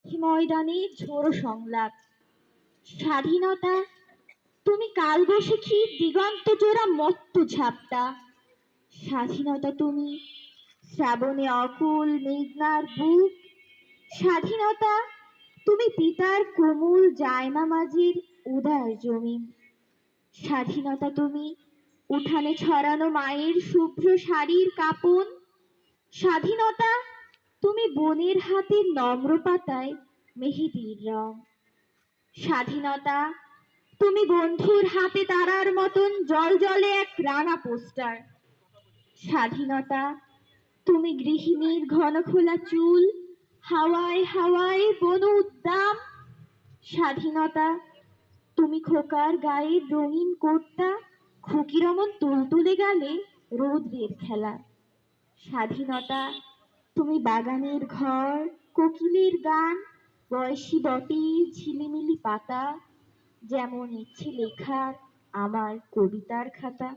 ময়দানে ঝোড়ো সংলাপ। স্বাধীনতা তুমি কালবৈশাখী দিগন্ত জোড়া মত্ত ঝাপটা। স্বাধীনতা তুমি শ্রাবণে অকুল মেঘনার বুক। স্বাধীনতা তুমি পিতার কোমল জায়নামাজির উদার জমিন। স্বাধীনতা তুমি উঠানে ছড়ানো মায়ের শুভ্র শাড়ির কাপন। স্বাধীনতা তুমি বোনের হাতের নম্র পাতায় মেহেদির রং। স্বাধীনতা তুমি বন্ধুর হাতে তারার মতন জল জলে এক রাঙা পোস্টার। স্বাধীনতা তুমি গৃহিণীর ঘন খোলা চুল, হাওয়ায় হাওয়ায় বন উদ্দাম। স্বাধীনতা তুমি খোকার গায়ের রঙিন কোটটা, খুকির অমন তুলতুলে গালে রৌদ্রের খেলা। স্বাধীনতা তুমি বাগানের ঘর, কোকিলের গান, বয়সী বটের ঝিলিমিলি পাতা, যেমন ইচ্ছে লেখা আমার কবিতার খাতা।